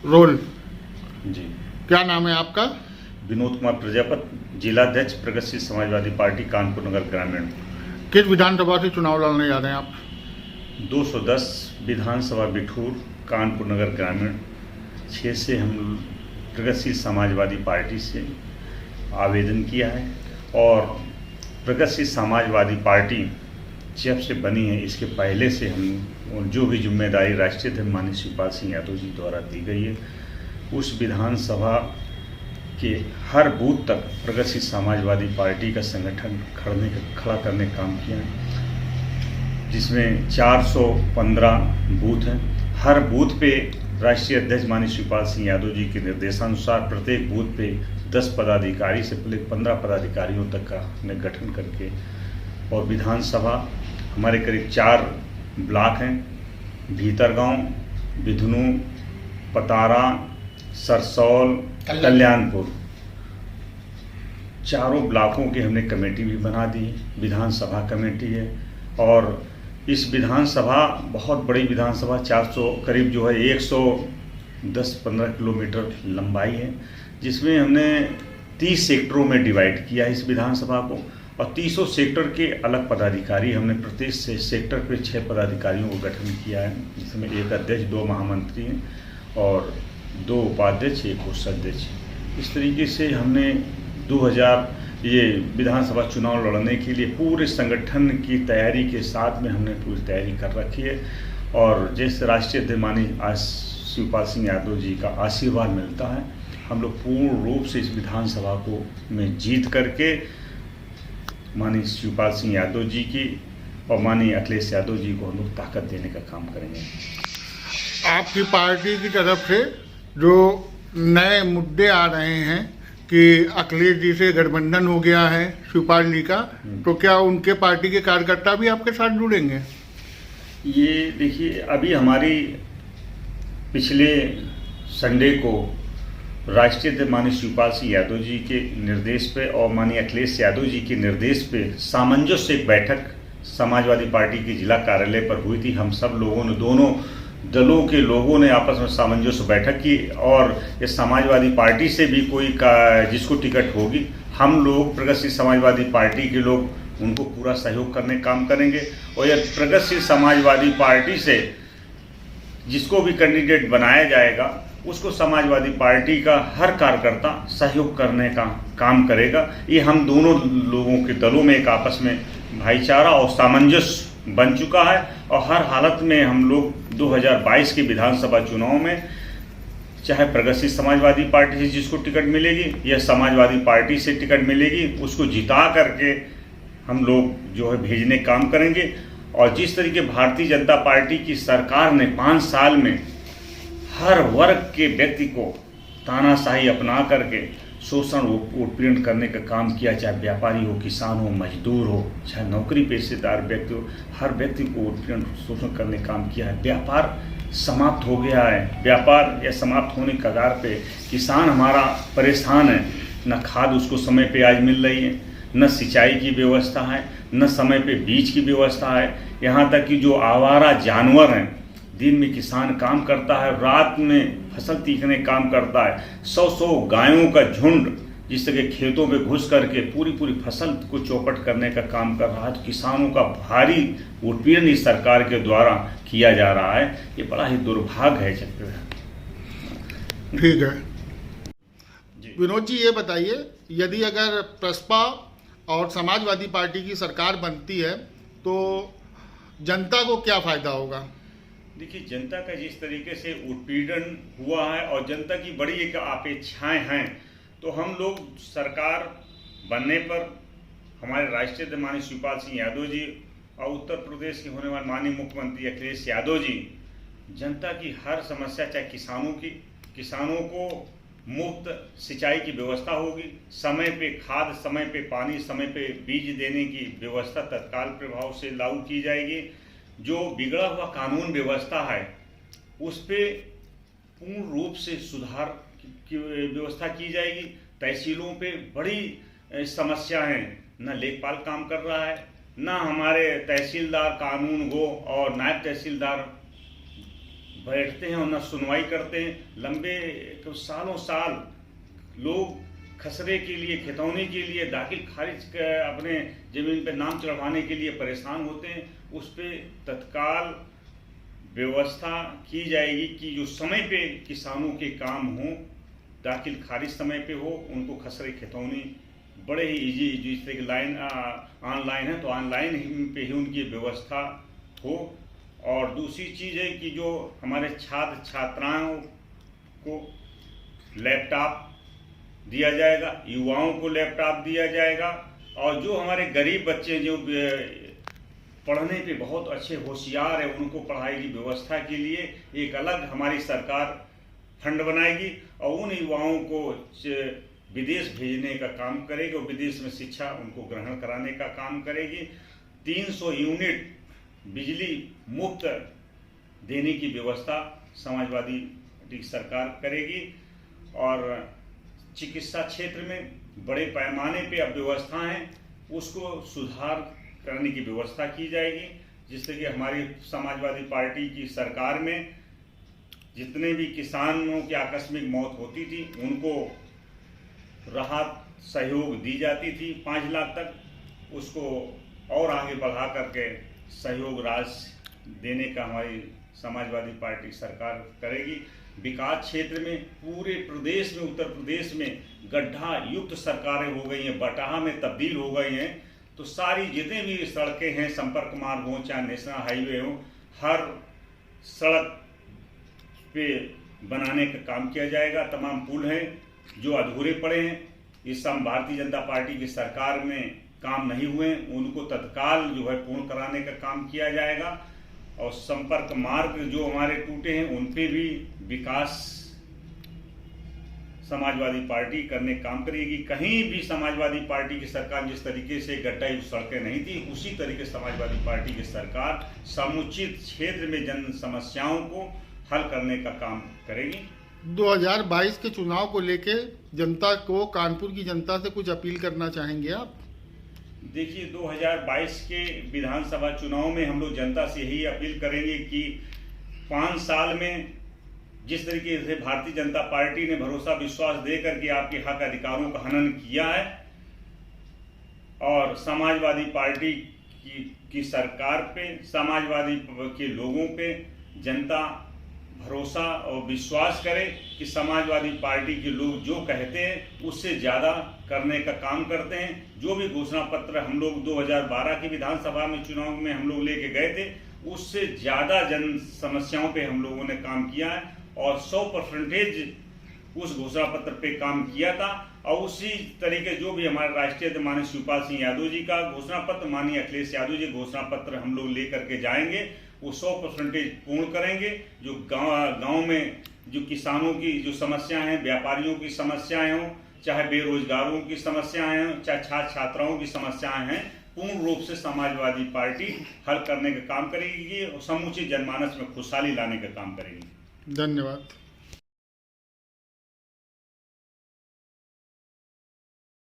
Role. जी। क्या नाम है आपका? विनोद कुमार प्रजापति, जिलाध्यक्ष प्रगतिशील समाजवादी पार्टी कानपुर नगर ग्रामीण। किस विधानसभा से चुनाव लड़ने जा रहे हैं आप? 210 विधानसभा बिठूर, कानपुर नगर ग्रामीण 6 से हम प्रगतिशील समाजवादी पार्टी से आवेदन किया है। और प्रगतिशील समाजवादी पार्टी जब से बनी है, इसके पहले से हम जो भी जिम्मेदारी राष्ट्रीय अध्यक्ष माननीय शिवपाल सिंह यादव जी द्वारा दी गई है, उस विधानसभा के हर बूथ तक प्रगतिशील समाजवादी पार्टी का संगठन खड़ा करने का काम किया है, जिसमें 415 बूथ हैं। हर बूथ पे राष्ट्रीय अध्यक्ष माननीय शिवपाल सिंह यादव जी के निर्देशानुसार प्रत्येक बूथ पे 10 पदाधिकारी से 15 पदाधिकारियों तक का हमने गठन करके, और विधानसभा हमारे करीब 4 ब्लॉक हैं, भीतरगांव, बिधनू, पतारा, सरसौल, कल्याणपुर, चारों ब्लॉकों की हमने कमेटी भी बना दी, विधानसभा कमेटी है। और इस विधानसभा बहुत बड़ी विधानसभा, 400 करीब जो है 110-15 किलोमीटर लंबाई है, जिसमें हमने 30 सेक्टरों में डिवाइड किया है इस विधानसभा को। और 30 सेक्टर के अलग पदाधिकारी हमने प्रत्येक सेक्टर पे 6 पदाधिकारियों को गठन किया है, जिसमें 1 अध्यक्ष, 2 महामंत्री हैं और 2 उपाध्यक्ष, 1 कोषाध्यक्ष। इस तरीके से हमने 2000 ये विधानसभा चुनाव लड़ने के लिए पूरे संगठन की तैयारी के साथ में हमने पूरी तैयारी कर रखी है। और जैसे राष्ट्रीय अध्यक्ष माननीय शिवपाल सिंह यादव जी का आशीर्वाद मिलता है, हम लोग पूर्ण रूप से इस विधानसभा को में जीत करके माननीय शिवपाल सिंह यादव जी की और माननीय अखिलेश यादव जी को हम लोग ताकत देने का काम करेंगे। आपकी पार्टी की तरफ से जो नए मुद्दे आ रहे हैं कि अखिलेश जी से गठबंधन हो गया है शिवपाल जी का, तो क्या उनके पार्टी के कार्यकर्ता भी आपके साथ जुड़ेंगे? ये देखिए, अभी हमारी पिछले संडे को राष्ट्रीय अध्यक्ष माननीय शिवपाल सिंह यादव जी के निर्देश पे और माननीय अखिलेश यादव जी के निर्देश पे सामंजस्य एक बैठक समाजवादी पार्टी के जिला कार्यालय पर हुई थी। हम सब लोगों ने, दोनों दलों के लोगों ने आपस में सामंजस्य बैठक की, और ये समाजवादी पार्टी से भी कोई जिसको टिकट होगी, हम लोग प्रगतिशील समाजवादी पार्टी के लोग उनको पूरा सहयोग करने का काम करेंगे। और यह प्रगतिशील समाजवादी पार्टी से जिसको भी कैंडिडेट बनाया जाएगा, उसको समाजवादी पार्टी का हर कार्यकर्ता सहयोग करने का काम करेगा। ये हम दोनों लोगों के दलों में एक आपस में भाईचारा और सामंजस्य बन चुका है। और हर हालत में हम लोग 2022 के विधानसभा चुनाव में चाहे प्रगतिशील समाजवादी पार्टी से जिसको टिकट मिलेगी या समाजवादी पार्टी से टिकट मिलेगी, उसको जिता करके हम लोग जो है भेजने काम करेंगे। और जिस तरीके भारतीय जनता पार्टी की सरकार ने 5 साल में हर वर्ग के व्यक्ति को तानाशाही अपना करके शोषण उत्पीड़न करने का काम किया, चाहे व्यापारी हो, किसान हो, मजदूर हो, चाहे नौकरी पेशेदार व्यक्ति हो, हर व्यक्ति को उत्पीड़न शोषण करने का काम किया है। व्यापार समाप्त हो गया है, व्यापार या समाप्त होने के कगार पे किसान हमारा परेशान है। न खाद उसको समय पे आज मिल रही है, न सिंचाई की व्यवस्था है, न समय पे बीज की व्यवस्था है। यहाँ तक कि जो आवारा जानवर हैं, दिन में किसान काम करता है, रात में फसल तीखने काम करता है। 100 गायों का झुंड जिस तरह खेतों में घुस करके पूरी फसल को चौपट करने का काम कर रहा है। तो किसानों का भारी उत्पीड़न इस सरकार के द्वारा किया जा रहा है। ये बड़ा ही दुर्भाग्य है। ठीक है विनोद जी, ये बताइए, यदि अगर प्रसपा और समाजवादी पार्टी की सरकार बनती है तो जनता को क्या फायदा होगा? देखिए, जनता का जिस तरीके से उत्पीड़न हुआ है और जनता की बड़ी एक अपेक्षाएं हैं, तो हम लोग सरकार बनने पर हमारे राष्ट्रीय अध्यक्ष माननीय शिवपाल सिंह यादव जी और उत्तर प्रदेश के होने वाले माननीय मुख्यमंत्री अखिलेश यादव जी जनता की हर समस्या, चाहे किसानों को मुफ्त सिंचाई की व्यवस्था होगी, समय पे खाद, समय पे पानी, समय पे बीज देने की व्यवस्था तत्काल प्रभाव से लागू की जाएगी। जो बिगड़ा हुआ कानून व्यवस्था है उस पे पूर्ण रूप से सुधार की व्यवस्था की जाएगी। तहसीलों पे बड़ी समस्या है, न लेखपाल काम कर रहा है, न हमारे तहसीलदार कानून गो और नायब तहसीलदार बैठते हैं और न सुनवाई करते हैं। लंबे सालों साल लोग खसरे के लिए, खितौनी के लिए, दाखिल खारिज अपने ज़मीन पे नाम चढ़वाने के लिए परेशान होते हैं। उस पर तत्काल व्यवस्था की जाएगी कि जो समय पे किसानों के काम हों, दाखिल खारिज समय पे हो, उनको खसरे खितौनी बड़े ही इजी, जिस तरह की लाइन ऑनलाइन है तो ऑनलाइन पे ही उनकी व्यवस्था हो। और दूसरी चीज़ है कि जो हमारे छात्र छात्राओं को लैपटॉप दिया जाएगा, युवाओं को लैपटॉप दिया जाएगा, और जो हमारे गरीब बच्चे जो पढ़ने पे बहुत अच्छे होशियार है, उनको पढ़ाई की व्यवस्था के लिए एक अलग हमारी सरकार फंड बनाएगी और उन युवाओं को विदेश भेजने का काम करेगी और विदेश में शिक्षा उनको ग्रहण कराने का काम करेगी। 300 यूनिट बिजली मुफ्त देने की व्यवस्था समाजवादी पार्टी सरकार करेगी। और चिकित्सा क्षेत्र में बड़े पैमाने पे अब व्यवस्था है, उसको सुधार करने की व्यवस्था की जाएगी, जिससे कि हमारी समाजवादी पार्टी की सरकार में जितने भी किसानों की आकस्मिक मौत होती थी उनको राहत सहयोग दी जाती थी 5 लाख तक, उसको और आगे बढ़ा करके सहयोग राशि देने का हमारी समाजवादी पार्टी सरकार करेगी। विकास क्षेत्र में पूरे प्रदेश में, उत्तर प्रदेश में गड्ढा युक्त सरकारें हो गई हैं, बटाहा में तब्दील हो गई हैं, तो सारी जितने भी सड़कें हैं, संपर्क मार्ग हो चाहे नेशनल हाईवे हो, हर सड़क पे बनाने का काम किया जाएगा। तमाम पुल हैं जो अधूरे पड़े हैं, इस समय भारतीय जनता पार्टी की सरकार में काम नहीं हुए, उनको तत्काल जो है पूर्ण कराने का काम किया जाएगा। और संपर्क मार्ग जो हमारे टूटे हैं उन पे भी विकास समाजवादी पार्टी करने काम करेगी। कहीं भी समाजवादी पार्टी की सरकार जिस तरीके से गड्ढा युक्त सड़कें नहीं थी, उसी तरीके समाजवादी पार्टी की सरकार समुचित क्षेत्र में जन समस्याओं को हल करने का काम करेगी। 2022 के चुनाव को लेके जनता को, कानपुर की जनता से कुछ अपील करना चाहेंगे आप? देखिए, 2022 के विधानसभा चुनाव में हम लोग जनता से यही अपील करेंगे कि 5 साल में जिस तरीके से भारतीय जनता पार्टी ने भरोसा विश्वास दे करके आपके हक अधिकारों का हनन किया है और समाजवादी पार्टी की सरकार पे, समाजवादी के लोगों पे जनता भरोसा और विश्वास करे कि समाजवादी पार्टी के लोग जो कहते हैं उससे ज़्यादा करने का काम करते हैं। जो भी घोषणा पत्र हम लोग 2012 की विधानसभा में चुनाव में हम लोग लेके गए थे, उससे ज़्यादा जन समस्याओं पे हम लोगों ने काम किया है और 100% उस घोषणा पत्र पे काम किया था। और उसी तरीके जो भी हमारे राष्ट्रीय अध्यक्ष माननीय शिवपाल सिंह यादव जी का घोषणा पत्र, माननीय अखिलेश यादव जी घोषणा पत्र हम लोग लेकर के जाएंगे, वो 100% पूर्ण करेंगे। जो गांव में जो किसानों की जो समस्याएं हैं, व्यापारियों की समस्याएं हों, चाहे बेरोजगारों की समस्याएं हों, चाहे छात्र छात्राओं की समस्याएं हैं, पूर्ण रूप से समाजवादी पार्टी हल करने का काम करेगी और समुचित जनमानस में खुशहाली लाने का काम करेगी। धन्यवाद।